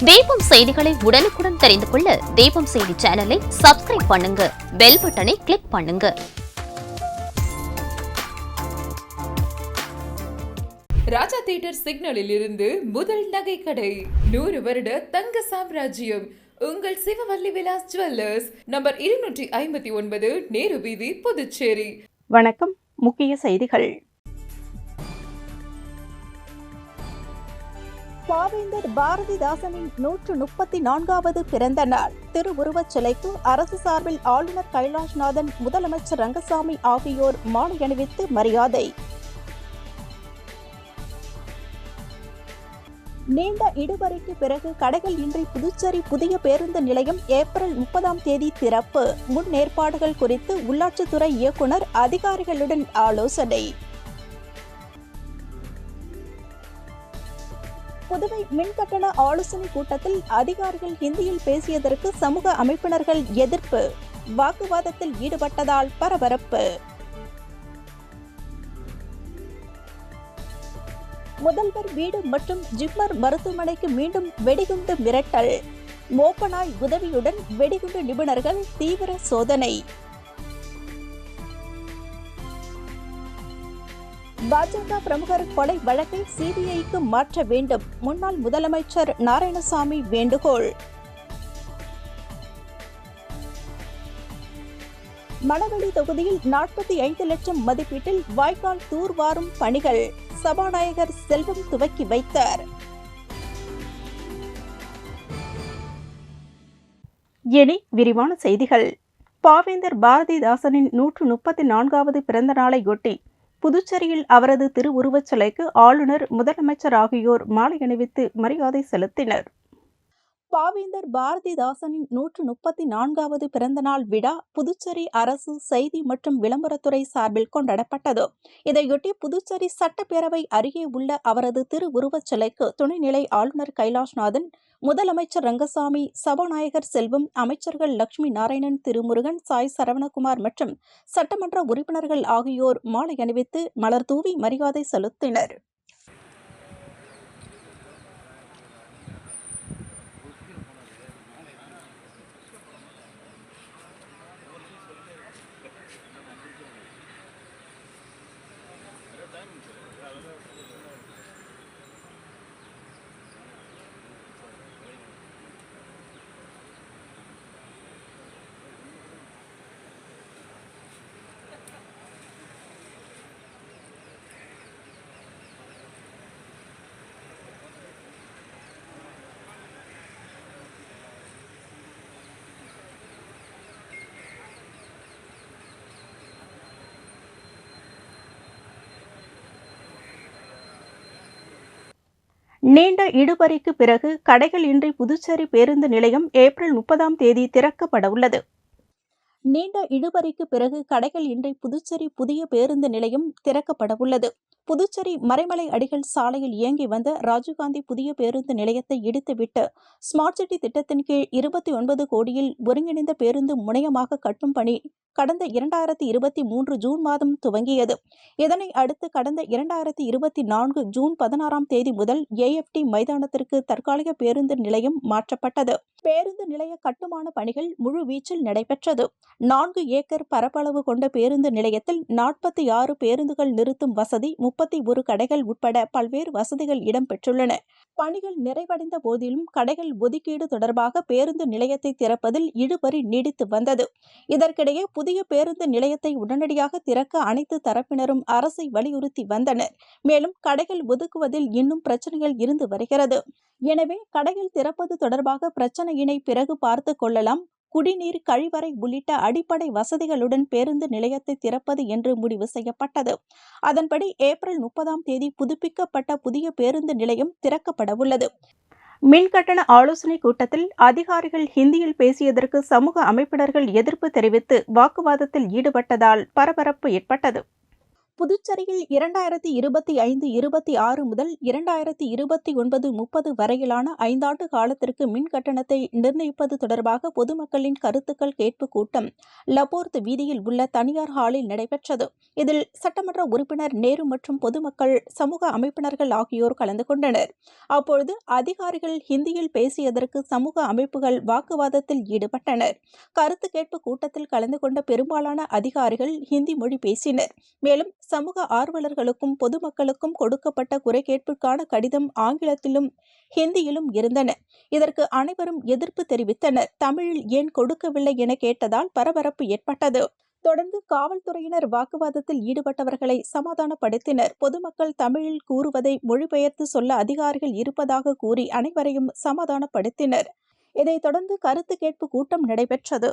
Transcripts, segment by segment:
தீபம் செய்திகளை உடனுக்குடன் தெரிந்து கொள்ள தீபம் செய்தி சேனலை சப்ஸ்கிரைப் பண்ணுங்க, பெல் பட்டனை கிளிக் பண்ணுங்க. ராஜா தியேட்டர் சிக்னலில் இருந்து முதல் நகை கடை, 100 வருட தங்க சாம்ராஜ்யம் உங்கள் சிவவல்லி விலாஸ் ஜுவல்லர்ஸ், நம்பர் 259, நேரு வீதி, புதுச்சேரி. வணக்கம். முக்கிய செய்திகள். பாவேந்தர் பாரதிதாசனின் 134வது பிறந்த நாள். திருவுருவச் சிலைக்கு அரசு சார்பில் ஆளுநர் கைலாஷ்நாதன், முதலமைச்சர் ரங்கசாமி ஆகியோர் மாலை அணிவித்து மரியாதை. நீண்ட இடுபறிக்கு பிறகு கடைகள் இன்றி புதுச்சேரி புதிய பேருந்து நிலையம் ஏப்ரல் 30 திறப்பு. முன்னேற்பாடுகள் குறித்து உள்ளாட்சித்துறை இயக்குநர் அதிகாரிகளுடன் ஆலோசனை. புதுவை மின்கட்டண ஆலோசனை கூட்டத்தில் அதிகாரிகள் ஹிந்தியில் பேசியதற்கு சமூக அமைப்பினர்கள் எதிர்ப்பு. வாக்குவாதத்தில் ஈடுபட்டதால் பரபரப்பு. முதல்வர் வீடு மற்றும் ஜிப்மர் மருத்துவமனைக்கு மீண்டும் வெடிகுண்டு மிரட்டல். மோப்பனாய் உதவியுடன் வெடிகுண்டு நிபுணர்கள் தீவிர சோதனை. பாஜக பிரமுகர் கொலை வழக்கை சிபிஐக்கு மாற்ற வேண்டும். முன்னாள் முதலமைச்சர் நாராயணசாமி வேண்டுகோள். மணவெளி தொகுதியில் 45 லட்சம் மதிப்பீட்டில் வாய்க்கால் தூர்வாரும் பணிகள் சபாநாயகர் செல்வம் துவக்கி வைத்தார். இனி விரிவான செய்திகள். பாவேந்தர் பாரதிதாசனின் 134வது பிறந்த நாளையொட்டி புதுச்சேரியில் அவரது திருவுருவச் சிலைக்கு ஆளுநர், முதலமைச்சர் ஆகியோர் மாலை அணிவித்து மரியாதை செலுத்தினர். பாவேந்தர் பாரதிதாசனின் 134வது பிறந்தநாள் விழா புதுச்சேரி அரசு செய்தி மற்றும் விளம்பரத்துறை சார்பில் கொண்டாடப்பட்டது. இதையொட்டி புதுச்சேரி சட்டப்பேரவை அருகே உள்ள அவரது திருவுருவச் சிலைக்கு துணைநிலை ஆளுநர் கைலாஷ்நாதன், முதலமைச்சர் ரங்கசாமி, சபாநாயகர் செல்வம், அமைச்சர்கள் லட்சுமி நாராயணன், திருமுருகன், சாய் சரவணகுமார் மற்றும் சட்டமன்ற உறுப்பினர்கள் ஆகியோர் மாலை அணிவித்து மலர்தூவி மரியாதை செலுத்தினர். நீண்ட இடுபறிக்கு பிறகு கடைகள் இன்றி புதுச்சேரி பேருந்து நிலையம் ஏப்ரல் 30 திறக்கப்பட உள்ளது. நீண்ட இழுபறிக்கு பிறகு கடைகள் இன்றி புதுச்சேரி புதிய பேருந்து நிலையம் திறக்கப்பட உள்ளது. புதுச்சேரி மறைமலை அடிகள் சாலையில் இயங்கி வந்த ராஜீவ்காந்தி புதிய பேருந்து நிலையத்தை இடித்துவிட்டு ஸ்மார்ட் சிட்டி திட்டத்தின் கீழ் 29 கோடியில் ஒருங்கிணைந்த பேருந்து முனையமாக கட்டும் பணி கடந்த 2023 ஜூன் மாதம் துவங்கியது. இதனை அடுத்து கடந்த 2024 ஜூன் 16 முதல் AFT மைதானத்திற்கு தற்காலிக பேருந்து நிலையம் மாற்றப்பட்டது. பேருந்து நிலைய கட்டுமான பணிகள் முழு வீச்சில் நடைபெற்றது. 4 ஏக்கர் பரப்பளவு கொண்ட பேருந்து நிலையத்தில் 46 பேருந்துகள் நிறுத்தும் வசதி, 31 கடைகள் உட்பட பல்வேறு வசதிகள் இடம்பெற்றுள்ளன. பணிகள் நிறைவடைந்த போதிலும் கடைகள் ஒதுக்கீடு தொடர்பாக பேருந்து நிலையத்தை திறப்பதில் இழுபறி நீடித்து வந்தது. இதற்கிடையே புதிய பேருந்து நிலையத்தை உடனடியாக திறக்க அனைத்து தரப்பினரும் அரசை வலியுறுத்தி வந்தனர். மேலும் கடைகள் ஒதுக்குவதில் இன்னும் பிரச்சனைகள் இருந்து வருகிறது. எனவே கடைகள் திறப்பது தொடர்பாக பிரச்சனையினை பிறகு பார்த்துக் கொள்ளலாம். குடிநீர், கழிவறை உள்ளிட்ட அடிப்படை வசதிகளுடன் பேருந்து நிலையத்தை திறப்பது என்று முடிவு செய்யப்பட்டது. அதன்படி ஏப்ரல் 30 புதுப்பிக்கப்பட்ட புதிய பேருந்து நிலையம் திறக்கப்பட உள்ளது. மின்கட்டண ஆலோசனை கூட்டத்தில் அதிகாரிகள் ஹிந்தியில் பேசியதற்கு சமூக அமைப்பினர்கள் எதிர்ப்பு தெரிவித்து வாக்குவாதத்தில் ஈடுபட்டதால் பரபரப்பு ஏற்பட்டது. புதுச்சேரியில் 2025-26 முதல் 2029-30 வரையிலான 5 ஆண்டு காலத்திற்கு மின் கட்டணத்தை நிர்ணயிப்பது தொடர்பாக பொதுமக்களின் கருத்துக்கள் கேட்பு கூட்டம் லபோர்த் வீதியில் உள்ள தனியார் ஹாலில் நடைபெற்றது. இதில் சட்டமன்ற உறுப்பினர் நேரு மற்றும் பொதுமக்கள், சமூக அமைப்பினர்கள் ஆகியோர் கலந்து கொண்டனர். அப்பொழுது அதிகாரிகள் ஹிந்தியில் பேசியதற்கு சமூக அமைப்புகள் வாக்குவாதத்தில் ஈடுபட்டனர். கருத்து கேட்பு கூட்டத்தில் கலந்து கொண்ட பெரும்பாலான அதிகாரிகள் ஹிந்தி மொழி பேசினர். மேலும் சமூக ஆர்வலர்களுக்கும் பொதுமக்களுக்கும் கொடுக்கப்பட்ட குறை கேட்புக்கான கடிதம் ஆங்கிலத்திலும் ஹிந்தியிலும் இருந்தன. இதற்கு அனைவரும் எதிர்ப்பு தெரிவித்தனர். தமிழில் ஏன் கொடுக்கவில்லை என கேட்டதால் பரபரப்பு ஏற்பட்டது. தொடர்ந்து காவல்துறையினர் வாக்குவாதத்தில் ஈடுபட்டவர்களை சமாதானப்படுத்தினர். பொதுமக்கள் தமிழில் கூறுவதை மொழிபெயர்த்து சொல்ல அதிகாரிகள் இருப்பதாக கூறி அனைவரையும் சமாதானப்படுத்தினர். இதைத் தொடர்ந்து கருத்து கேட்பு கூட்டம் நடைபெற்றது.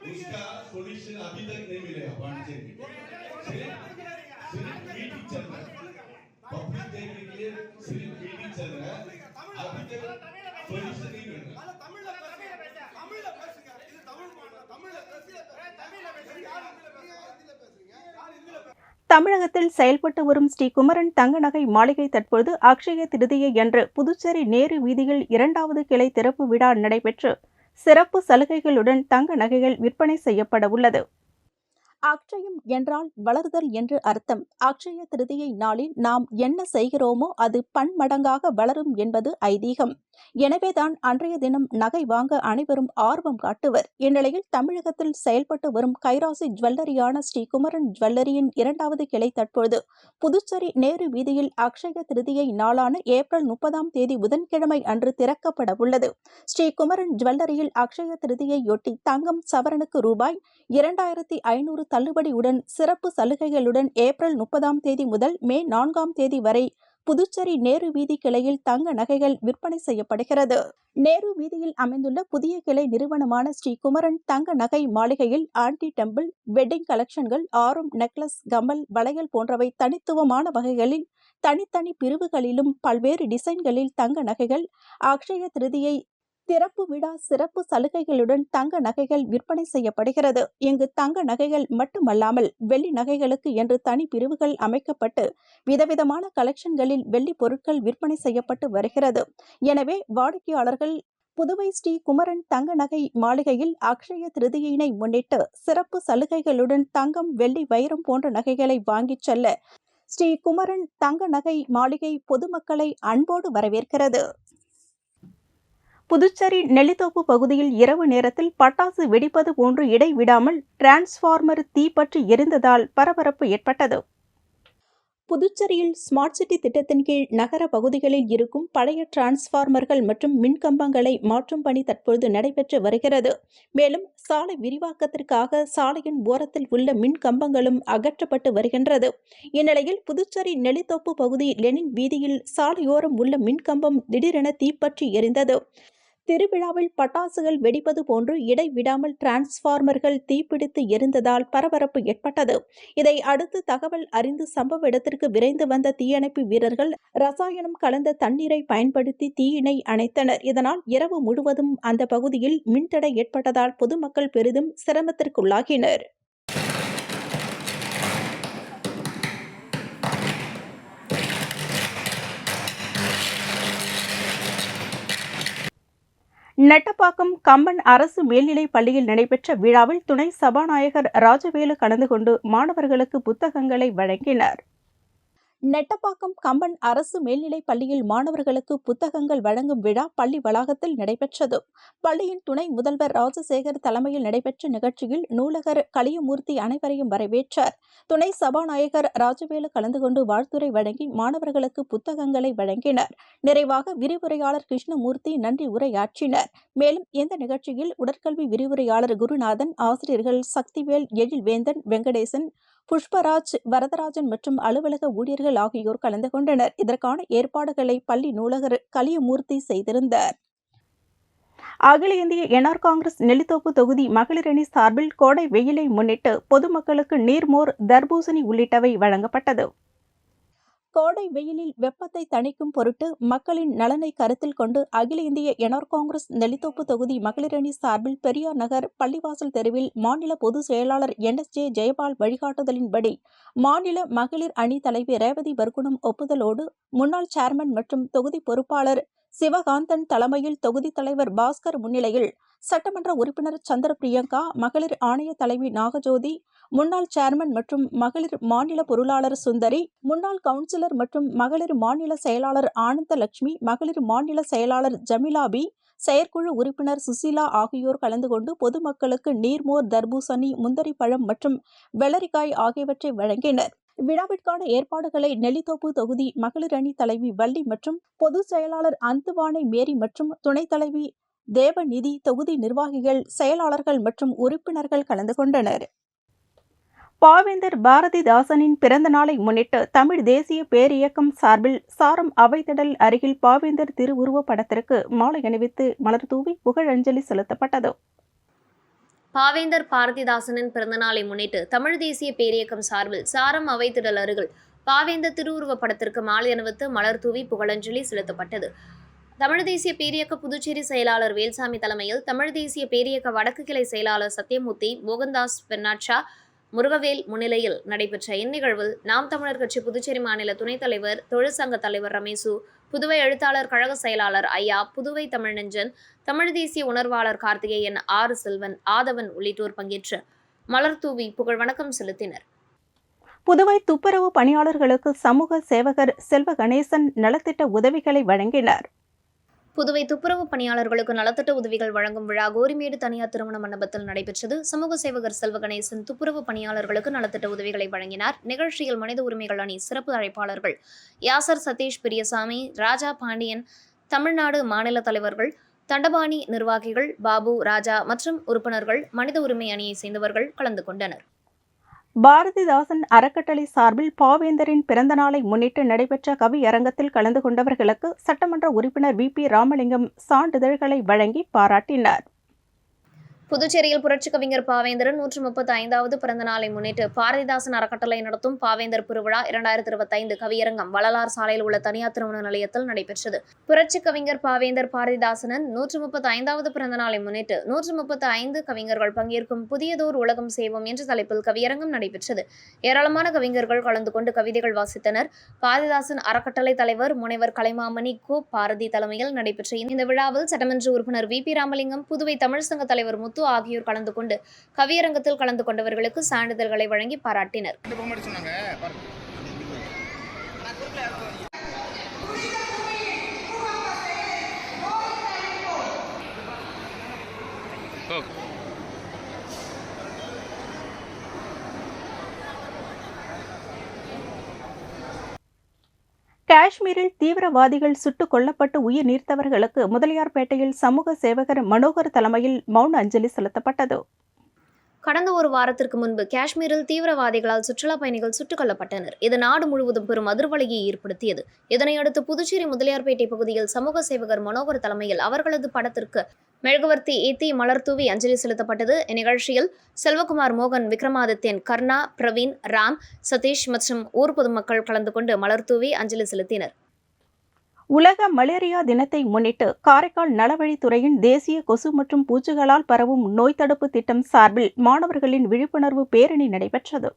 उसका सोल्यूशन अभी तक नहीं मिलेगा पांडिचेरी में। सिर्फ मीटिंग चल रहा है, पब्लिक देखने के लिए सिर्फ मीटिंग चल रहा है, अभी तक सोल्यूशन नहीं मिल रहा। தமிழகத்தில் செயல்பட்டு வரும் ஸ்ரீ குமரன் தங்க நகை மாளிகை தற்போது அக்ஷய திருதியை அன்று புதுச்சேரி நேரு வீதியில் 2வது கிளை திறப்பு விழா நடைபெற்று சிறப்பு சலுகைகளுடன் தங்க நகைகள் விற்பனை செய்யப்பட உள்ளது. அக்ஷயம் என்றால் வளர்தல் என்று அர்த்தம். அக்ஷய திருதியை நாளில் நாம் என்ன செய்கிறோமோ அது பன்மடங்காக வளரும் என்பது ஐதீகம். எனவேதான் அன்றைய தினம் நகை வாங்க அனைவரும் ஆர்வம் காட்டுவர். இந்நிலையில் தமிழகத்தில் செயல்பட்டு வரும் கைராசி ஜுவல்லரியான ஸ்ரீ குமரன் ஜுவல்லரியின் 2வது கிளை தற்பொழுது புதுச்சேரி நேரு வீதியில் அக்ஷய திருதியை நாளான ஏப்ரல் 30ஆம் தேதி புதன்கிழமை அன்று திறக்கப்பட உள்ளது. ஸ்ரீ குமரன் ஜுவல்லரியில் அக்ஷய திருதியையொட்டி தங்கம் சவரனுக்கு ரூபாய் 2500 தள்ளுபடியுடன் சிறப்பு சலுகைகளுடன் ஏப்ரல் 30ஆம் தேதி முதல் மே 4ஆம் தேதி வரை புதுச்சேரி நேரு வீதி கிளையில் தங்க நகைகள் விற்பனை செய்யப்படுகிறது. நேரு வீதியில் அமைந்துள்ள புதிய கிளை நிறுவனமான ஸ்ரீ குமரன் தங்க நகை மாளிகையில் ஆன்டி டெம்பிள், வெட்டிங் கலெக்ஷன்கள், ஆரம், நெக்லஸ், கமல், வளையல் போன்றவை தனித்துவமான வகைகளில் தனித்தனி பிரிவுகளிலும் பல்வேறு டிசைன்களில் தங்க நகைகள், அக்ஷய திருதியை திறப்பு விழா சிறப்பு சலுகைகளுடன் தங்க நகைகள் விற்பனை செய்யப்படுகிறது. இங்கு தங்க நகைகள் மட்டுமல்லாமல் வெள்ளி நகைகளுக்கு என்று தனி பிரிவுகள் அமைக்கப்பட்டு விதவிதமான கலெக்ஷன்களில் வெள்ளி பொருட்கள் விற்பனை செய்யப்பட்டு வருகிறது. எனவே வாடிக்கையாளர்கள் புதுவை ஸ்ரீ குமரன் தங்க நகை மாளிகையில் அக்ஷய திருதியினை முன்னிட்டு சிறப்பு சலுகைகளுடன் தங்கம், வெள்ளி, வைரம் போன்ற நகைகளை வாங்கிச் செல்ல ஸ்ரீ குமரன் தங்க நகை மாளிகை பொதுமக்களை அன்போடு வரவேற்கிறது. புதுச்சேரி நெல்லித்தோப்பு பகுதியில் இரவு நேரத்தில் பட்டாசு வெடிப்பது போன்று இடைவிடாமல் டிரான்ஸ்பார்மர் தீப்பற்றி எரிந்ததால் பரபரப்பு ஏற்பட்டது. புதுச்சேரியில் ஸ்மார்ட் சிட்டி திட்டத்தின் கீழ் நகர பகுதிகளில் இருக்கும் பழைய டிரான்ஸ்பார்மர்கள் மற்றும் மின்கம்பங்களை மாற்றும் பணி தற்பொழுது நடைபெற்று வருகிறது. மேலும் சாலை விரிவாக்கத்திற்காக சாலையின் ஓரத்தில் உள்ள மின் கம்பங்களும் அகற்றப்பட்டு வருகின்றது. இந்நிலையில் புதுச்சேரி நெல்லித்தோப்பு பகுதி லெனின் வீதியில் சாலையோரம் உள்ள மின்கம்பம் திடீரென தீப்பற்றி எரிந்தது. திருவிழாவில் பட்டாசுகள் வெடிப்பது போன்று இடைவிடாமல் டிரான்ஸ்பார்மர்கள் தீப்பிடித்து எரிந்ததால் பரபரப்பு ஏற்பட்டது. இதை அடுத்து தகவல் அறிந்து சம்பவ இடத்திற்கு விரைந்து வந்த தீயணைப்பு வீரர்கள் ரசாயனம் கலந்த தண்ணீரை பயன்படுத்தி தீயினை அணைத்தனர். இதனால் இரவு முழுவதும் அந்த பகுதியில் மின்தடை ஏற்பட்டதால் பொதுமக்கள் பெரிதும் சிரமத்திற்குள்ளாகினர். நெட்டப்பாக்கம் கம்பன் அரசு மேல்நிலைப் பள்ளியில் நடைபெற்ற விழாவில் துணை சபாநாயகர் ராஜவேலு கலந்து கொண்டு மாணவர்களுக்கு புத்தகங்களை வழங்கினார். நெட்டப்பாக்கம் கம்பன் அரசு மேல்நிலைப் பள்ளியில் மாணவர்களுக்கு புத்தகங்கள் வழங்கும் விழா பள்ளி வளாகத்தில் நடைபெற்றது. பள்ளியின் துணை முதல்வர் ராஜசேகர் தலைமையில் நடைபெற்ற நிகழ்ச்சியில் நூலகர் கலியமூர்த்தி அனைவரையும் வரவேற்றார். துணை சபாநாயகர் ராஜவேலு கலந்து கொண்டு வாழ்த்துரை வழங்கி மாணவர்களுக்கு புத்தகங்களை வழங்கினார். நிறைவாக விரிவுரையாளர் கிருஷ்ணமூர்த்தி நன்றி உரையாற்றினர். மேலும் இந்த நிகழ்ச்சியில் உடற்கல்வி விரிவுரையாளர் குருநாதன், ஆசிரியர்கள் சக்திவேல், எழில்வேந்தன், வெங்கடேசன், புஷ்பராஜ், வரதராஜன் மற்றும் அலுவலக ஊழியர்கள் ஆகியோர் கலந்து கொண்டனர். இதற்கான ஏற்பாடுகளை பள்ளி நூலகர் கலியமூர்த்தி செய்திருந்தார். அகில இந்திய என்ஆர் காங்கிரஸ் நெல்லித்தோப்பு தொகுதி மகளிர் அணி சார்பில் கோடை வெயிலை முன்னிட்டு பொதுமக்களுக்கு நீர்மோர், தர்பூசணி உள்ளிட்டவை வழங்கப்பட்டது. கோடை வெயிலில் வெப்பத்தை தணிக்கும் பொருட்டு மக்களின் நலனை கருத்தில் கொண்டு அகில இந்திய என்ஆர் காங்கிரஸ் நெல்லித்தோப்பு தொகுதி மகளிர் அணி சார்பில் பெரியார் நகர் பள்ளிவாசல் தெருவில் மாநில பொதுச் செயலாளர் NSJ ஜெயபால் வழிகாட்டுதலின்படி மாநில மகளிர் அணி தலைவி ரேவதி பர்குணம் ஒப்புதலோடு முன்னாள் சேர்மன் மற்றும் தொகுதி பொறுப்பாளர் சிவகாந்தன் தலைமையில் தொகுதி தலைவர் பாஸ்கர் முன்னிலையில் சட்டமன்ற உறுப்பினர் சந்திர பிரியங்கா, மகளிர் ஆணைய தலைவி நாகஜோதி, முன்னாள் சேர்மன் மற்றும் மகளிர் மாநில பொருளாளர் சுந்தரி, முன்னாள் கவுன்சிலர் மற்றும் மகளிர் மாநில செயலாளர் ஆனந்தலட்சுமி, மகளிர் மாநில செயலாளர் ஜமிலாபி, செயற்குழு உறுப்பினர் சுசீலா ஆகியோர் கலந்து கொண்டு பொதுமக்களுக்கு நீர்மோர், தர்பூசணி, முந்தரி பழம் மற்றும் வெள்ளரிக்காய் ஆகியவற்றை வழங்கினர். விழாவிற்கான ஏற்பாடுகளை நெல்லித்தோப்பு தொகுதி மகளிர் அணி தலைவி வள்ளி மற்றும் பொதுச் செயலாளர் அந்துவானை மேரி மற்றும் துணைத் தலைவி தேவநிதி, தொகுதி நிர்வாகிகள், செயலாளர்கள் மற்றும் உறுப்பினர்கள் கலந்து கொண்டனர். பாவேந்தர் பாரதிதாசனின் பிறந்த நாளை முன்னிட்டு தமிழ் தேசிய பேரியக்கம் சார்பில் சாரம் அவைத்திடல் அருகில் பாவேந்தர் திருவுருவப் படத்திற்கு மாலை அணிவித்து மலர்தூவி புகழஞ்சலி செலுத்தப்பட்டது. பாவேந்தர் பாரதிதாசனின் பிறந்தநாளை முன்னிட்டு தமிழ் தேசிய பேரியக்கம் சார்பில் சாரம் அவைத்திடல் அருகில் பாவேந்தர் திருவுருவப் படத்திற்கு மாலை அணிவித்து மலர் தூவி புகழஞ்சலி செலுத்தப்பட்டது. தமிழ் தேசிய பேரியக்க புதுச்சேரி செயலாளர் வேல்சாமி தலைமையில் தமிழ் தேசிய பேரியக்க வடக்கு கிளை செயலாளர் சத்யமூர்த்தி, மோகன்தாஸ் பெர்னாட்ஷா, முருகவேல் முன்னிலையில் நடைபெற்ற இந்நிகழ்வில் நாம் தமிழர் கட்சி புதுச்சேரி மாநில துணைத் தலைவர், தொழிற்சங்க தலைவர் ரமேசு, புதுவை எழுத்தாளர் கழக செயலாளர் ஐயா, புதுவை தமிழ்நெஞ்சன், தமிழ் தேசிய உணர்வாளர் கார்த்திகேயன், ஆறு செல்வன், ஆதவன் உள்ளிட்டோர் பங்கேற்று மலர் தூவி புகழ் வணக்கம் செலுத்தினர். புதுவை துப்புரவு பணியாளர்களுக்கு சமூக சேவகர் செல்வ கணேசன் நலத்திட்ட உதவிகளை வழங்கினார். புதுவை துப்புரவு பணியாளர்களுக்கு நலத்திட்ட உதவிகள் வழங்கும் விழா கோரிமேடு தனியார் திருமண மண்டபத்தில் நடைபெற்றது. சமூக சேவகர் செல்வ கணேசன் துப்புரவு பணியாளர்களுக்கு நலத்திட்ட உதவிகளை வழங்கினார். நிகழ்ச்சியில் மனித உரிமைகள் அணி சிறப்பு அழைப்பாளர்கள் யாசர் சதீஷ், பிரியசாமி, ராஜா பாண்டியன், தமிழ்நாடு மாநில தலைவர்கள், தண்டபாணி நிர்வாகிகள், பாபு, ராஜா மற்றும் உறுப்பினர்கள், மனித உரிமை அணியை சேர்ந்தவர்கள் கலந்து கொண்டனர். பாரதிதாசன் அறக்கட்டளை சார்பில் பாவேந்தரின் பிறந்த நாளை முன்னிட்டு நடைபெற்ற கவியரங்கத்தில் கலந்து கொண்டவர்களுக்கு சட்டமன்ற உறுப்பினர் VP ராமலிங்கம் சான்றிதழ்களை வழங்கி பாராட்டினார். புதுச்சேரியில் புரட்சி கவிஞர் பாவேந்தரின் 135வது பிறந்த நாளை முன்னிட்டு பாரதிதாசன் அறக்கட்டளை நடத்தும் பாவேந்தர் பெருவிழா 2025 கவியரங்கம் வள்ளலார் சாலையில் உள்ள தனியார் திருமண நிலையத்தில் நடைபெற்றது. புரட்சி கவிஞர் பாவேந்தர் பாரதிதாசனின் 135வது பிறந்த நாளை முன்னிட்டு 135 கவிஞர்கள் பங்கேற்கும் புதியதோர் உலகம் செய்வோம் என்ற தலைப்பில் கவியரங்கம் நடைபெற்றது. ஏராளமான கவிஞர்கள் கலந்து கொண்டு கவிதைகள் வாசித்தனர். பாரதிதாசன் அறக்கட்டளை தலைவர் முனைவர் கலைமாமணி கோ பாரதி தலைமையில் நடைபெற்ற இந்த விழாவில் சட்டமன்ற உறுப்பினர் VP ராமலிங்கம், புதுவை தமிழ் சங்க தலைவர் முத்து ஆகியோர் கலந்து கொண்டு கவியரங்கத்தில் கலந்து கொண்டவர்களுக்கு சான்றிதழ்களை வழங்கி பாராட்டினர். காஷ்மீரில் தீவிரவாதிகள் சுட்டுக் கொல்லப்பட்டு உயிர் நீர்த்தவர்களுக்கு முதலியார்பேட்டையில் சமூக சேவகர் மனோகர் தலைமையில் மௌன அஞ்சலி செலுத்தப்பட்டது. கடந்த ஒரு வாரத்திற்கு முன்பு காஷ்மீரில் தீவிரவாதிகளால் சுற்றுலா பயணிகள் சுட்டுக் கொல்லப்பட்டனர். இது நாடு முழுவதும் பெரும் அதிர்வலையை ஏற்படுத்தியது. இதனையடுத்து புதுச்சேரி முதலியார்பேட்டை பகுதியில் சமூக சேவகர் மனோகர் தலைமையில் அவர்களது படத்திற்கு மெழுகுவர்த்தி ஏத்தி மலர் தூவி அஞ்சலி செலுத்தப்பட்டது. இந்நிகழ்ச்சியில் செல்வகுமார், மோகன், விக்ரமாதித்யன், கர்ணா, பிரவீன், ராம், சதீஷ் மற்றும் ஊர் பொதுமக்கள் கலந்து கொண்டு மலர் தூவி அஞ்சலி செலுத்தினர். உலக மலேரியா தினத்தை முன்னிட்டு காரைக்கால் நலவழித்துறையின் தேசிய கொசு மற்றும் பூச்சிகளால் பரவும் நோய் தடுப்பு திட்டம் சார்பில் மாணவர்களின் விழிப்புணர்வு பேரணி நடைபெற்றது.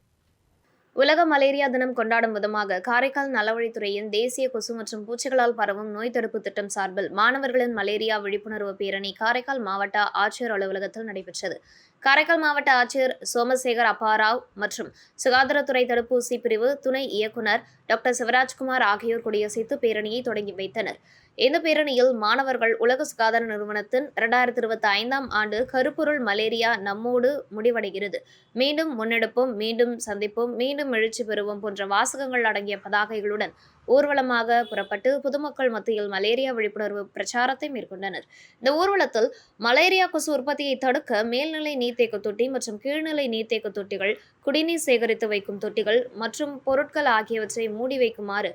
உலக மலேரியா தினம் கொண்டாடும் விதமாக காரைக்கால் நலவழித்துறையின் தேசிய கொசு மற்றும் பூச்சிகளால் பரவும் நோய் தடுப்பு திட்டம் சார்பில் மாணவர்களின் மலேரியா விழிப்புணர்வு பேரணி காரைக்கால் மாவட்ட ஆட்சியர் அலுவலகத்தில் நடைபெற்றது. காரைக்கால் மாவட்ட ஆட்சியர் சோமசேகர் அப்பாராவ் மற்றும் சுகாதாரத்துறை தடுப்பூசி பிரிவு துணை இயக்குநர் டாக்டர் சிவராஜ்குமார் ஆகியோர் கொடியசைத்து பேரணியை தொடங்கி வைத்தனர். இந்த பேரணியில் மாணவர்கள் உலக சுகாதார நிறுவனத்தின் 2025ஆம் ஆண்டு கருப்பொருள் மலேரியா நம்மோடு முடிவடைகிறது, மீண்டும் முன்னெடுப்போம், மீண்டும் சந்திப்போம், மீண்டும் எழுச்சி பெறுவோம் போன்ற வாசகங்கள் அடங்கிய பதாகைகளுடன் ஊர்வலமாக புறப்பட்டு பொதுமக்கள் மத்தியில் மலேரியா விழிப்புணர்வு பிரச்சாரத்தை மேற்கொண்டனர். இந்த ஊர்வலத்தில் மலேரியா கொசு உற்பத்தியை தடுக்க மேல்நிலை நீர்த்தேக்க தொட்டி மற்றும் கீழ்நிலை நீர்த்தேக்க தொட்டிகள், குடிநீர் சேகரித்து வைக்கும் தொட்டிகள் மற்றும் பொருட்கள் ஆகியவற்றை மூடி வைக்குமாறு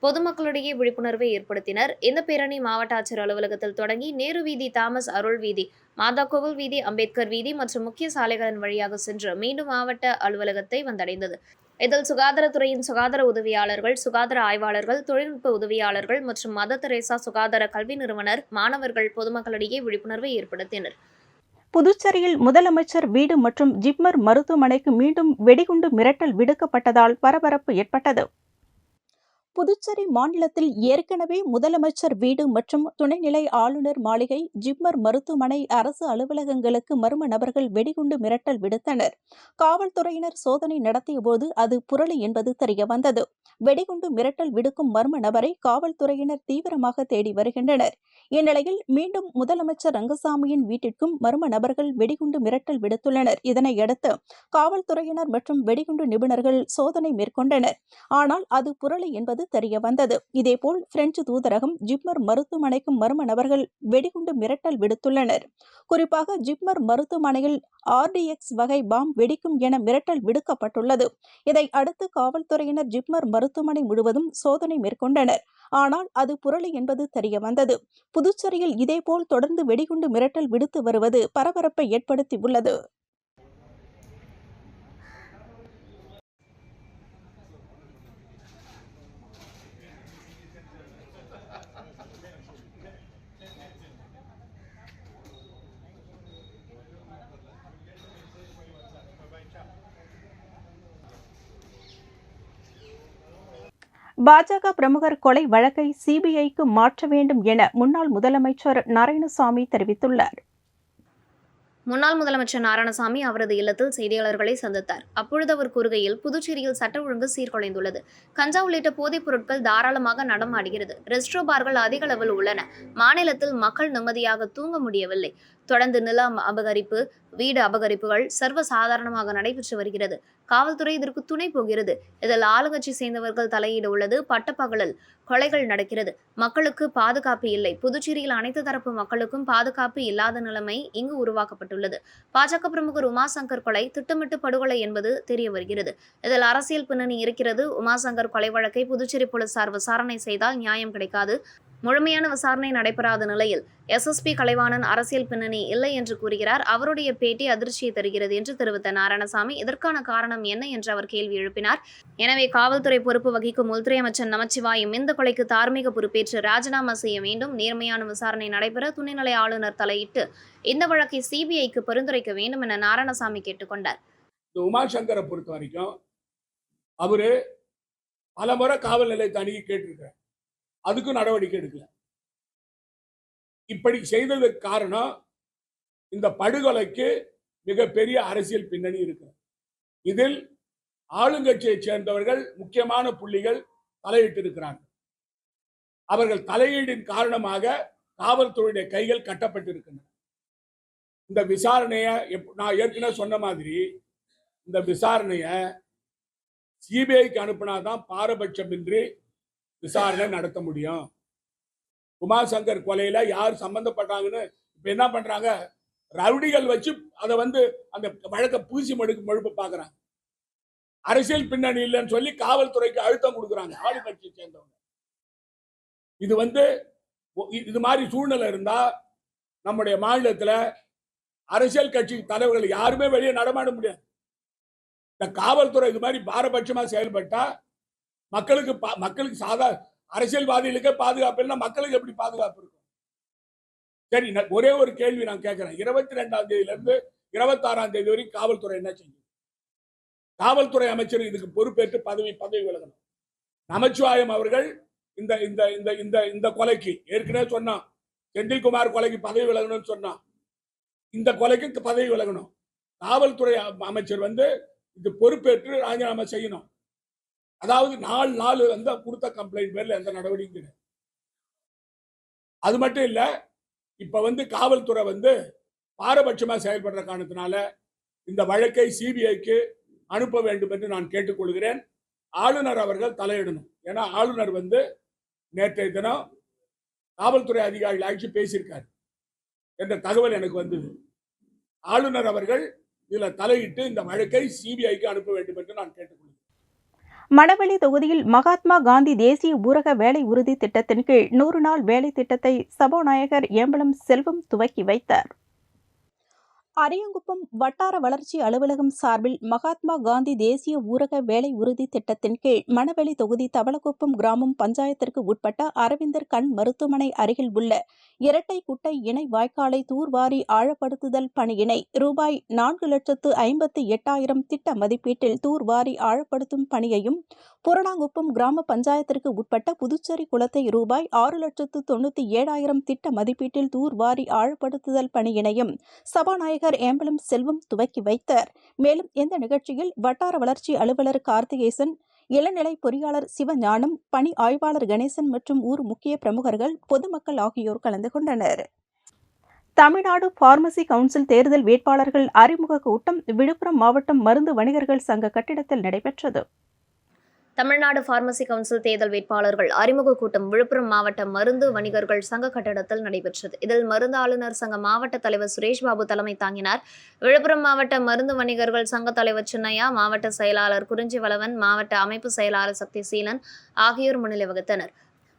பொதுமக்களிடையே விழிப்புணர்வை ஏற்படுத்தினர். இந்த பேரணி மாவட்ட ஆட்சியர் அலுவலகத்தில் தொடங்கி நேரு வீதி, தாமஸ் அருள் வீதி, மாதாக்கோவில் வீதி, அம்பேத்கர் வீதி மற்றும் முக்கிய சாலைகளின் வழியாக சென்று மீண்டும் மாவட்ட அலுவலகத்தை வந்தடைந்தது. இதில் சுகாதாரத்துறையின் சுகாதார உதவியாளர்கள், சுகாதார ஆய்வாளர்கள், தொழில்நுட்ப உதவியாளர்கள் மற்றும் மதர் தெரேசா சுகாதார கல்வி நிறுவனர், மாணவர்கள் பொதுமக்களிடையே விழிப்புணர்வை ஏற்படுத்தினர். புதுச்சேரியில் முதலமைச்சர் வீடு மற்றும் ஜிப்மர் மருத்துவமனைக்கு மீண்டும் வெடிகுண்டு மிரட்டல் விடுக்கப்பட்டதால் பரபரப்பு ஏற்பட்டது. புதுச்சேரி மாநிலத்தில் ஏற்கனவே முதலமைச்சர் வீடு மற்றும் துணைநிலை ஆளுநர் மாளிகை, ஜிப்மர் மருத்துவமனை, அரசு அலுவலகங்களுக்கு மர்ம நபர்கள் வெடிகுண்டு மிரட்டல் விடுத்தனர். காவல்துறையினர் சோதனை நடத்தியபோது அது புரளி என்பது தெரியவந்தது. வெடிகுண்டு மிரட்டல் விடுக்கும் மர்ம நபரை காவல்துறையினர் தீவிரமாக தேடி வருகின்றனர். இந்நிலையில் மீண்டும் முதலமைச்சர் ரங்கசாமியின் வீட்டிற்கும் மர்ம நபர்கள் வெடிகுண்டு மிரட்டல் விடுத்துள்ளனர். இதனையடுத்து காவல்துறையினர் மற்றும் வெடிகுண்டு நிபுணர்கள் சோதனை மேற்கொண்டனர். ஆனால் அது புரளி என்பது தெரியவந்தது. இதேபோல் பிரெஞ்சு தூதரகம், ஜிப்மர் மருத்துவமனைக்கும் மர்ம நபர்கள் வெடிகுண்டு மிரட்டல் விடுத்துள்ளனர். குறிப்பாக ஜிப்மர் மருத்துவமனையில் RDX வகை பாம் வெடிக்கும் என மிரட்டல் விடுக்கப்பட்டுள்ளது. இதை அடுத்து காவல்துறையினர் ஜிப்மர் மருத்துவமனை முழுவதும் சோதனை மேற்கொண்டனர். ஆனால் அது புரளி என்பது தெரியவந்தது. புதுச்சேரியில் இதேபோல் தொடர்ந்து வெடிகுண்டு மிரட்டல் விடுத்து வருவது பரபரப்பை ஏற்படுத்தியுள்ளது. பாஜக பிரமுகர் கொலை வழக்கை CBIக்கு மாற்ற வேண்டும் என முன்னாள் முதலமைச்சர் நாராயணசாமி தெரிவித்துள்ளார். முன்னாள் முதலமைச்சர் நாராயணசாமி அவரது இல்லத்தில் செய்தியாளர்களை சந்தித்தார். அப்பொழுது அவர் கூறுகையில், புதுச்சேரியில் சட்ட ஒழுங்கு சீர்குலைந்துள்ளது. கஞ்சா உள்ளிட்ட போதைப் பொருட்கள் தாராளமாக நடமாடுகிறது. ரெஸ்ட்ரோ பார்கள் அதிக அளவில் உள்ளன. மாநிலத்தில் மக்கள் நிம்மதியாக தூங்க முடியவில்லை. தொடர்ந்து நில அபகரிப்பு, வீடு அபகரிப்புகள் சர்வ சாதாரணமாக நடைபெற்று வருகிறது. காவல்துறை இதற்கு துணை போகிறது. இதில் ஆளுங்கட்சி சேர்ந்தவர்கள் தலையீடு உள்ளது. பட்டப்பகலில் கொலைகள் நடக்கிறது. மக்களுக்கு பாதுகாப்பு இல்லை. புதுச்சேரியில் அனைத்து தரப்பு மக்களுக்கும் பாதுகாப்பு இல்லாத நிலைமை இங்கு உருவாக்கப்பட்டுள்ளது. பாஜக பிரமுகர் உமாசங்கர் கொலை திட்டமிட்டு படுகொலை என்பது தெரிய வருகிறது. இதில் அரசியல் பின்னணி இருக்கிறது. உமாசங்கர் கொலை வழக்கை புதுச்சேரி போலீசார் விசாரணை செய்தால் நியாயம் கிடைக்காது. முழுமையான விசாரணை நடைபெறாத நிலையில் SSP கலைவாணன் அரசியல் பின்னணி இல்லை என்று கூறுகிறார். அவருடைய பேட்டி அதிர்ச்சியை தருகிறது என்று தெரிவித்த நாராயணசாமி, இதற்கான காரணம் என்ன என்று அவர் கேள்வி எழுப்பினார். எனவே காவல்துறை பொறுப்பு வகிக்கும் உள்துறை அமைச்சர் நமச்சிவாயம் இந்த கொலைக்கு தார்மீக பொறுப்பேற்று ராஜினாமா செய்ய வேண்டும். நேர்மையான விசாரணை நடைபெற துணைநிலை ஆளுநர் தலையிட்டு இந்த வழக்கை CBIக்கு பரிந்துரைக்க வேண்டும் என நாராயணசாமி கேட்டுக்கொண்டார். உமாசங்கரை பொறுத்த வரைக்கும் அவரு பலமுறை காவல் நிலையத்தை அணுகி கேட்டிருக்கிறார். அதுக்கும் நடவடிக்கை எடுக்கல. இப்படி செய்ததற்கு காரணம் இந்த படுகொலைக்கு மிகப்பெரிய அரசியல் பின்னணி இருக்கு. இதில் ஆளுங்கட்சியை சேர்ந்தவர்கள் முக்கியமான புள்ளிகள் தலையிட்டு இருக்கிறார்கள். அவர்கள் தலையீடின் காரணமாக காவல்துறையுடைய கைகள் கட்டப்பட்டிருக்கின்றன. இந்த விசாரணையை நான் ஏற்கனவே சொன்ன மாதிரி இந்த விசாரணையை CBIக்கு அனுப்பினாதான் பாரபட்சமின்றி விசாரணை நடத்த முடியும். உமாசங்கர் கொலையில யார் சம்பந்தப்பட்டாங்கன்னு இப்ப என்ன பண்றாங்க, ரவுடிகள் வச்சு அதை அந்த வழக்கை பூசி மழுப்பு பாக்குறாங்க. அரசியல் பின்னணி இல்லைன்னு சொல்லி காவல்துறைக்கு அழுத்தம் கொடுக்குறாங்க ஆளுங்கட்சியை சேர்ந்தவங்க. இது மாதிரி சூழ்நிலை இருந்தா நம்முடைய மாநிலத்துல அரசியல் கட்சி தலைவர்கள் யாருமே வெளியே நடமாட முடியாது. இந்த காவல்துறை இது மாதிரி பாரபட்சமா செயல்பட்டா மக்களுக்கு அரசியல்வாதிகளுக்கே பாதுகாப்பு இல்லைன்னா மக்களுக்கு எப்படி பாதுகாப்பு இருக்கும்? சரி, ஒரே ஒரு கேள்வி நான் கேட்கிறேன். 22ஆம் தேதியில இருந்து 26ஆம் தேதி வரைக்கும் காவல்துறை என்ன செய்யும்? காவல்துறை அமைச்சர் இதுக்கு பொறுப்பேற்று பதவி விலகணும். நமச்சிவாயம் அவர்கள் இந்த கொலைக்கு ஏற்கனவே சொன்னான், செந்தில்குமார் கொலைக்கு பதவி விலகணும்னு சொன்னான். இந்த கொலைக்கு பதவி விலகணும். காவல்துறை அமைச்சர் இது பொறுப்பேற்று ராஜினாமா செய்யணும். அதாவது 4 நாள் கொடுத்த கம்ப்ளைண்ட் பேர்ல எந்த நடவடிக்கை. அது மட்டும் இல்ல, இப்ப காவல்துறை பாரபட்சமா செயல்படுற காரணத்தினால இந்த வழக்கை CBIக்கு அனுப்ப வேண்டும் என்று நான் கேட்டுக்கொள்கிறேன். ஆளுநர் அவர்கள் தலையிடணும். ஏன்னா ஆளுநர் நேற்றைய தினம் காவல்துறை அதிகாரிகள் அழைச்சு பேசியிருக்காரு என்ற தகவல் எனக்கு வந்தது. ஆளுநர் அவர்கள் இதுல தலையிட்டு இந்த வழக்கை CBIக்கு அனுப்ப வேண்டும் என்று நான் கேட்டுக்கொள்கிறேன். மணவெளி தொகுதியில் மகாத்மா காந்தி தேசிய ஊரக வேலை உறுதி திட்டத்தின் கீழ் 100 நாள் வேலை திட்டத்தை சபாநாயகர் ஏம்பலம் செல்வம் துவக்கி வைத்தார். அரியங்குப்பம் வட்டார வளர்ச்சி அலுவலகம் சார்பில் மகாத்மா காந்தி தேசிய ஊரக வேலை உறுதி திட்டத்தின் கீழ் மணவெளி தொகுதி தவளக்குப்பம் கிராமம் பஞ்சாயத்திற்கு உட்பட்ட அரவிந்தர் கண் மருத்துவமனை அருகில் உள்ள இரட்டை குட்டை இணை வாய்க்காலை தூர்வாரி ஆழப்படுத்துதல் பணியினை ரூபாய் 4,58,000 திட்ட மதிப்பீட்டில் தூர்வாரி ஆழப்படுத்தும் பணியையும், பூரணாங்குப்பம் கிராம பஞ்சாயத்திற்கு உட்பட்ட புதுச்சேரி குளத்தை ரூபாய் 6,97,000 திட்ட மதிப்பீட்டில் தூர்வாரி ஆழப்படுத்துதல் பணியினையும் சபாநாயகர் ஏம்பலம் செல்வம் துவக்கி வைத்தார். மேலும் இந்த நிகழ்ச்சியில் வட்டார வளர்ச்சி அலுவலர் கார்த்திகேசன், இளநிலை பொறியாளர் சிவஞானம், பணி ஆய்வாளர் கணேசன் மற்றும் ஊர் முக்கிய பிரமுகர்கள், பொதுமக்கள் ஆகியோர் கலந்து கொண்டனர். தமிழ்நாடு பார்மசி கவுன்சில் தேர்தல் வேட்பாளர்கள் அறிமுக கூட்டம் விழுப்புரம் மாவட்டம் மருந்து வணிகர்கள் சங்க கட்டிடத்தில் நடைபெற்றது. தமிழ்நாடு பார்மசி கவுன்சில் தேர்தல் வேட்பாளர்கள் அறிமுக கூட்டம் விழுப்புரம் மாவட்ட மருந்து வணிகர்கள் சங்க கட்டடத்தில் நடைபெற்றது. இதில் மருந்து ஆளுநர் சங்க மாவட்ட தலைவர் சுரேஷ் பாபு தலைமை தாங்கினார். விழுப்புரம் மாவட்ட மருந்து வணிகர்கள் சங்க தலைவர் சின்னையா, மாவட்ட செயலாளர் குறிஞ்சி வளவன், மாவட்ட அமைப்பு செயலாளர் சக்திசீலன் ஆகியோர் முன்னிலை வகித்தனர்.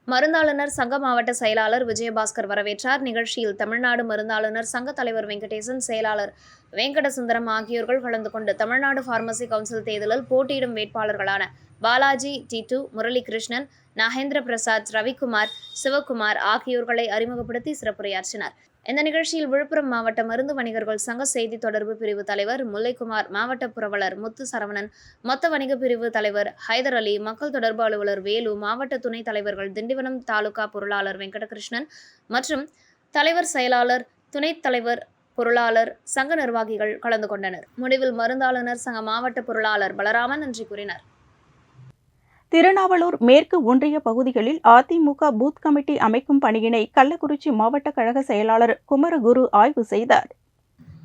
மருந்தாளுநர் சங்க மாவட்ட செயலாளர் விஜயபாஸ்கர் வரவேற்றார். நிகழ்ச்சியில் தமிழ்நாடு மருந்தாளுநர் சங்க தலைவர் வெங்கடேசன், செயலாளர் வெங்கடசுந்தரம் ஆகியோர்கள் கலந்து கொண்டு தமிழ்நாடு பார்மசி கவுன்சில் தேர்தலில் போட்டியிடும் வேட்பாளர்களான பாலாஜி, டிட்டு, முரளிகிருஷ்ணன், நாகேந்திர பிரசாத், ரவிக்குமார், சிவக்குமார் ஆகியோர்களை அறிமுகப்படுத்தி சிறப்புரையாற்றினார். இந்த நிகழ்ச்சியில் விழுப்புரம் மாவட்ட மருந்து வணிகர்கள் சங்க செய்தி தொடர்பு பிரிவு தலைவர் முல்லைக்குமார், மாவட்ட புரவலர் முத்து சரவணன், மொத்த வணிக பிரிவு தலைவர் ஹைதர் அலி, மக்கள் தொடர்பு அலுவலர் வேலு, மாவட்ட துணைத் தலைவர்கள் திண்டிவனம் தாலுகா பொருளாளர் வெங்கடகிருஷ்ணன் மற்றும் தலைவர், செயலாளர், துணைத் தலைவர், பொருளாளர், சங்க நிர்வாகிகள் கலந்து கொண்டனர். முடிவில் மருந்தாளுநர் சங்க மாவட்ட பொருளாளர் பலராமன் நன்றி கூறினார். திருநாவலூர் மேற்கு ஒன்றிய பகுதிகளில் அதிமுக பூத் கமிட்டி அமைக்கும் பணியினை கள்ளக்குறிச்சி மாவட்ட கழக செயலாளர் குமரகுரு ஆய்வு செய்தார்.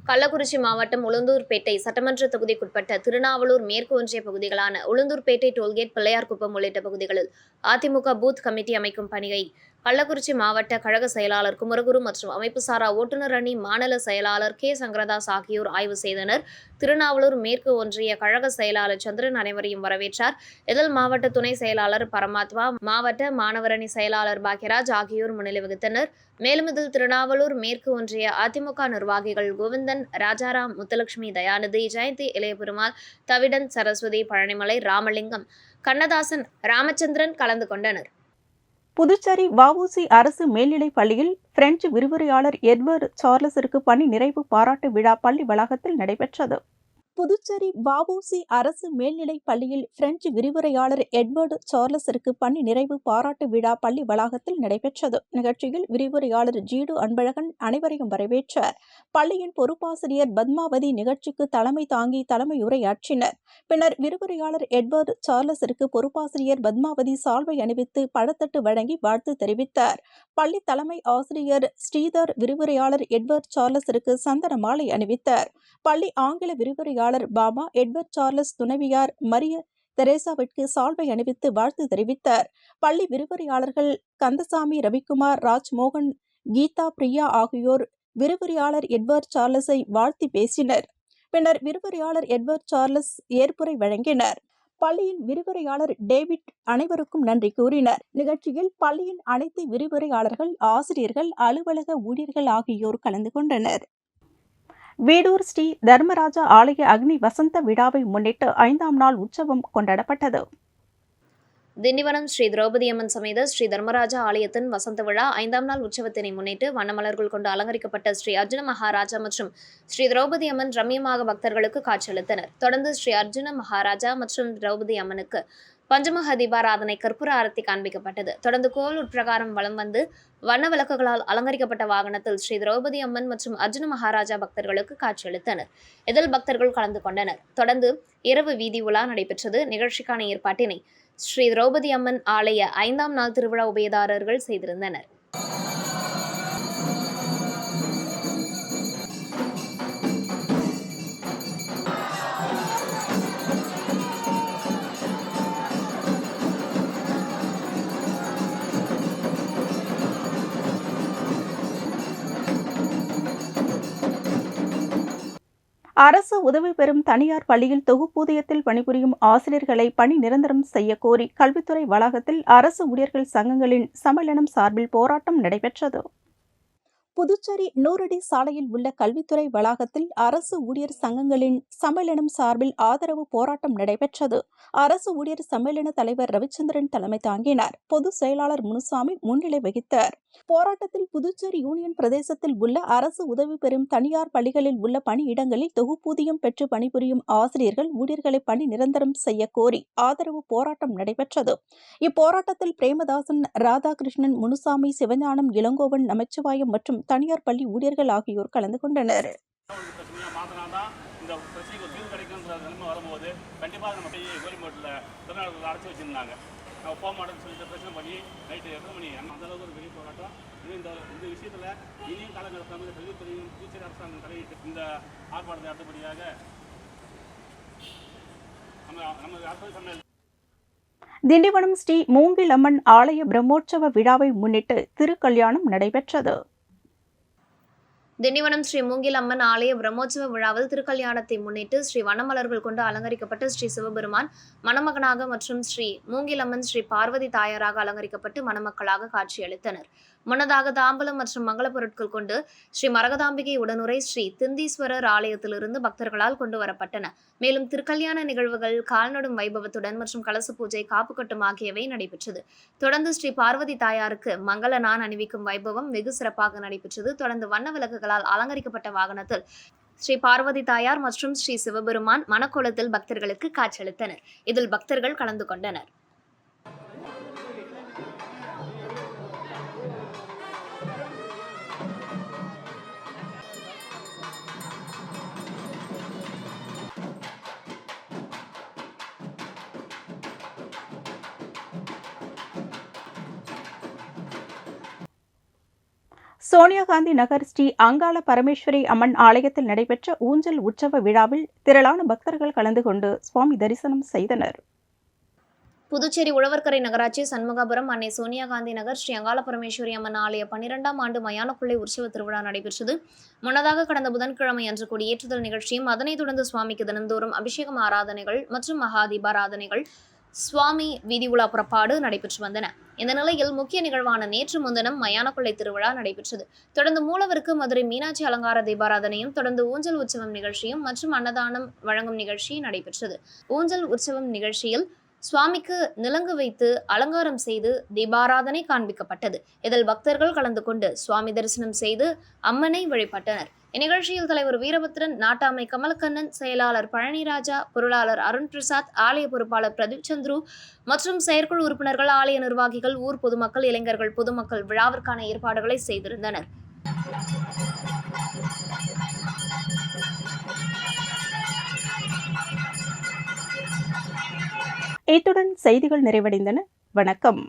கள்ளக்குறிச்சி மாவட்டம் உளுந்தூர்பேட்டை சட்டமன்ற தொகுதிக்குட்பட்ட திருநாவலூர் மேற்கு ஒன்றிய பகுதிகளான உளுந்தூர்பேட்டை, டோல்கேட், பிள்ளையார்குப்பம் உள்ளிட்ட பகுதிகளில் அதிமுக பூத் கமிட்டி அமைக்கும் பணியை கள்ளக்குறிச்சி மாவட்ட கழக செயலாளர் குமரகுரு மற்றும் அமைப்புசாரா ஓட்டுநர் அணி மாநில செயலாளர் கே. சங்கரதாஸ் ஆகியோர் ஆய்வு செய்தனர். திருநாவலூர் மேற்கு ஒன்றிய கழக செயலாளர் சந்திரன் அனைவரையும் வரவேற்றார். இதில் மாவட்ட துணை செயலாளர் பரமாத்மா, மாவட்ட மாணவரணி செயலாளர் பாக்யராஜ் ஆகியோர் முன்னிலை வகித்தனர். மேலும் இதில் திருநாவலூர் மேற்கு ஒன்றிய அதிமுக நிர்வாகிகள் கோவிந்தன், ராஜாராம், முத்துலட்சுமி, தயாநிதி, ஜெயந்தி, இளையபெருமாள், தவிடன், சரஸ்வதி, பழனிமலை, ராமலிங்கம், கண்ணதாசன், ராமச்சந்திரன் கலந்து கொண்டனர். புதுச்சேரி வ.உ.சி. அரசு மேல்நிலைப் பள்ளியில் பிரெஞ்சு விரிவுரையாளர் எட்வர்டு சார்லஸிற்கு பணி நிறைவு பாராட்டு விழா பள்ளி வளாகத்தில் நடைபெற்றது. புதுச்சேரி வ.உ.சி. அரசு மேல்நிலைப் பள்ளியில் பிரெஞ்சு விரிவுரையாளர் எட்வர்டு சார்லஸிற்கு பணி நிறைவு பாராட்டு விழா பள்ளி வளாகத்தில் நடைபெற்றது. நிகழ்ச்சியில் விரிவுரையாளர் ஜீடு அன்பழகன் அனைவரையும் வரவேற்றார். பள்ளியின் பொறுப்பாசிரியர் பத்மாவதி நிகழ்ச்சிக்கு தலைமை தாங்கி தலைமையுரையாற்றினர். பின்னர் விரிவுரையாளர் எட்வர்டு சார்லஸிற்கு பொறுப்பாசிரியர் பத்மாவதி சால்வை அணிவித்து பழத்தட்டு வழங்கி வாழ்த்து தெரிவித்தார். பள்ளி தலைமை ஆசிரியர் ஸ்ரீதர் விரிவுரையாளர் எட்வர்டு சார்லஸிற்கு சந்தன மாலை அணிவித்தார். பள்ளி ஆங்கில விரிவுரையாளர் பாமா எட்வர்ட் சார்லஸ் துணைவியார் மரிய தெரேசாவிற்கு சால்வை அணிவித்து வாழ்த்து தெரிவித்தார். பள்ளி விரிவுரையாளர்கள் கந்தசாமி, ரவிக்குமார், ராஜ்மோகன், கீதா, பிரியா ஆகியோர் விரிவுரையாளர் எட்வர்ட் சார்லஸை வாழ்த்தி பேசினர். பின்னர் விரிவுரையாளர் எட்வர்ட் சார்லஸ் ஏற்புரை வழங்கினர். பள்ளியின் விரிவுரையாளர் டேவிட் அனைவருக்கும் நன்றி கூறினர். நிகழ்ச்சியில் பள்ளியின் அனைத்து விரிவுரையாளர்கள், ஆசிரியர்கள், அலுவலக ஊழியர்கள் ஆகியோர் கலந்து கொண்டனர். வீடூர் ஸ்ரீ தர்மராஜா ஆலய அக்னி வசந்த விழாவை முன்னிட்டு 5ஆம் நாள் உற்சவம் கொண்டாடப்பட்டது. திண்டிவனம் ஸ்ரீ திரௌபதி அம்மன் சமேத ஸ்ரீ தர்மராஜா ஆலயத்தின் வசந்த விழா 5ஆம் நாள் உற்சவத்தினை முன்னிட்டு வண்ணமலர்கள் கொண்டு அலங்கரிக்கப்பட்ட ஸ்ரீ அர்ஜுன மகாராஜா மற்றும் ஸ்ரீ திரௌபதி அம்மன் ரம்யமாக பக்தர்களுக்கு காட்சியளித்தனர். தொடர்ந்து ஸ்ரீ அர்ஜுன மகாராஜா மற்றும் திரௌபதி அம்மனுக்கு பஞ்சமுக தீபாராதனை, கற்பூர ஆரத்தி காண்பிக்கப்பட்டது. தொடர்ந்து கோவில் உட்பிரகாரம் வலம் வந்து வண்ண விளக்குகளால் அலங்கரிக்கப்பட்ட வாகனத்தில் ஸ்ரீ திரௌபதி அம்மன் மற்றும் அர்ஜுன மகாராஜா பக்தர்களுக்கு காட்சியளித்தனர். இதில் பக்தர்கள் கலந்து கொண்டனர். தொடர்ந்து இரவு வீதி உலா நடைபெற்றது. நிகழ்ச்சிக்கான ஏற்பாட்டினை ஸ்ரீ திரௌபதி அம்மன் ஆலய 5ஆம் நாள் திருவிழா உபயதாரர்கள் செய்திருந்தனர். அரசு உதவி பெறும் தனியார் பள்ளியில் தொகுப்பூதியத்தில் பணிபுரியும் ஆசிரியர்களை பணி நிரந்தரம் செய்ய கோரி கல்வித்துறை வளாகத்தில் அரசு ஊழியர்கள் சங்கங்களின் சம்மேளனம் சார்பில் போராட்டம் நடைபெற்றது. புதுச்சேரி நூறடி சாலையில் உள்ள கல்வித்துறை வளாகத்தில் அரசு ஊழியர் சங்கங்களின் சம்மேளனம் சார்பில் ஆதரவு போராட்டம் நடைபெற்றது. அரசு ஊழியர் சம்மேளன தலைவர் ரவிச்சந்திரன் தலைமை தாங்கினார். பொதுச் செயலாளர் முனுசாமி முன்னிலை வகித்தார். போராட்டத்தில் புதுச்சேரி யூனியன் பிரதேசத்தில் உள்ள அரசு உதவி பெறும் தனியார் பள்ளிகளில் உள்ள பணியிடங்களில் தொகுப்பூதியம் பெற்று பணிபுரியும் ஆசிரியர்கள் ஊழியர்களை பணி நிரந்தரம் செய்ய கோரி ஆதரவு போராட்டம் நடைபெற்றது. இப்போராட்டத்தில் பிரேமதாசன், ராதாகிருஷ்ணன், முனுசாமி, சிவஞானம், இளங்கோவன், நமச்சிவாயம் மற்றும் தனியார் பள்ளி ஊழியர்கள் ஆகியோர் கலந்து கொண்டனர். இந்த பிரச்சனைக்கு தீர்வு கிடைக்கும்ன்ற நிலைமை வரும்போது கண்டிப்பாக நம்ம கோரிமேட்டில் திருநாள் அடைச்சி வச்சுருந்தாங்க. நம்ம போக மாட்டோம்னு சொல்லிட்டு பிரச்சனை பண்ணி நைட்டு 8 மணி அந்த அளவுக்கு ஒரு வெளியே போராட்டம். இந்த விஷயத்தில் இனியும் காலங்கள் கல்வித்துறையும் புதுச்சேரி அரசாங்கம் தலையிட்டு இந்த ஆர்ப்பாட்டத்தை அடுத்தபடியாக நம்ம அரசு சம்மேளனம் திண்டிவனம் ஸ்ரீ மூங்கிலம்மன் ஆலய பிரம்மோற்சவ விழாவை முன்னிட்டு திருக்கல்யாணம் நடைபெற்றது. திண்டிவனம் ஸ்ரீ மூங்கில் அம்மன் ஆலய பிரம்மோற்சவ விழாவில் திருக்கல்யாணத்தை முன்னிட்டு ஸ்ரீ வனமலர்கள் கொண்டு அலங்கரிக்கப்பட்ட ஸ்ரீ சிவபெருமான் மணமகனாக மற்றும் ஸ்ரீ மூங்கிலம்மன் ஸ்ரீ பார்வதி தாயாராக அலங்கரிக்கப்பட்டு மணமக்களாக காட்சியளித்தனர். முன்னதாக தாம்பலம் மற்றும் மங்கள பொருட்கள் கொண்டு ஸ்ரீ மரகதாம்பிகை உடனுரை ஸ்ரீ திந்தீஸ்வரர் ஆலயத்திலிருந்து பக்தர்களால் கொண்டு வரப்பட்டன. மேலும் திருக்கல்யாண நிகழ்வுகள் கால்நடும் வைபவத்துடன் மற்றும் கலச பூஜை, காப்பு கட்டும் ஆகியவை நடைபெற்றது. தொடர்ந்து ஸ்ரீ பார்வதி தாயாருக்கு மங்கள நான் அணிவிக்கும் வைபவம் வெகு சிறப்பாக நடைபெற்றது. தொடர்ந்து வண்ண விளக்குகளால் அலங்கரிக்கப்பட்ட வாகனத்தில் ஸ்ரீ பார்வதி தாயார் மற்றும் ஸ்ரீ சிவபெருமான் மணக்கோலத்தில் பக்தர்களுக்கு காட்சியளித்தனர். இதில் பக்தர்கள் கலந்து கொண்டனர். சோனியா காந்தி நகர் ஸ்ரீ அங்காள பரமேஸ்வரி அம்மன் ஆலயத்தில் நடைபெற்ற ஊஞ்சல் உற்சவ விழாவில் திரளான பக்தர்கள் கலந்து கொண்டு சுவாமி தரிசனம் செய்தனர். புதுச்சேரி உழவர்கரை நகராட்சி சண்முகாபுரம் அன்னை சோனியா காந்தி நகர் ஸ்ரீ அங்காள பரமேஸ்வரி அம்மன் ஆலய 12ஆம் ஆண்டு மயானக்குள்ளை உற்சவ திருவிழா நடைபெற்றது. முன்னதாக கடந்த புதன்கிழமை அன்று கொடியேற்றுதல் நிகழ்ச்சியும் அதனைத் தொடர்ந்து சுவாமிக்கு தினந்தோறும் அபிஷேகம் ஆராதனைகள் மற்றும் மகா தீபாராதனைகள், சுவாமி வீதி உலா புறப்பாடு நடைபெற்று வந்தன. இந்த நிலையில் முக்கிய நிகழ்வான நேற்று முன்தினம் மயானக்குள்ளை திருவிழா நடைபெற்றது. தொடர்ந்து மூலவருக்கு மதுரை மீனாட்சி அலங்கார தீபாராதனையும், தொடர்ந்து ஊஞ்சல் உற்சவம் நிகழ்ச்சியும் மற்றும் அன்னதானம் வழங்கும் நிகழ்ச்சி நடைபெற்றது. ஊஞ்சல் உற்சவம் நிகழ்ச்சியில் சுவாமிக்கு நிலங்கு வைத்து அலங்காரம் செய்து தீபாராதனை காண்பிக்கப்பட்டது. இதில் பக்தர்கள் கலந்து கொண்டு சுவாமி தரிசனம் செய்து அம்மனை வழிபட்டனர். இந்நிகழ்ச்சியில் தலைவர் வீரபத்ரன், நாட்டாமை கமலக்கண்ணன், செயலாளர் பழனிராஜா, பொருளாளர் அருண் பிரசாத், ஆலய பொறுப்பாளர் பிரதீப் சந்துரு மற்றும் செயற்குழு உறுப்பினர்கள், ஆலய நிர்வாகிகள், ஊர் பொதுமக்கள், இளைஞர்கள், பொதுமக்கள் விழாவிற்கான ஏற்பாடுகளை செய்திருந்தனர். இத்துடன் செய்திகள் நிறைவடைந்தன. வணக்கம்.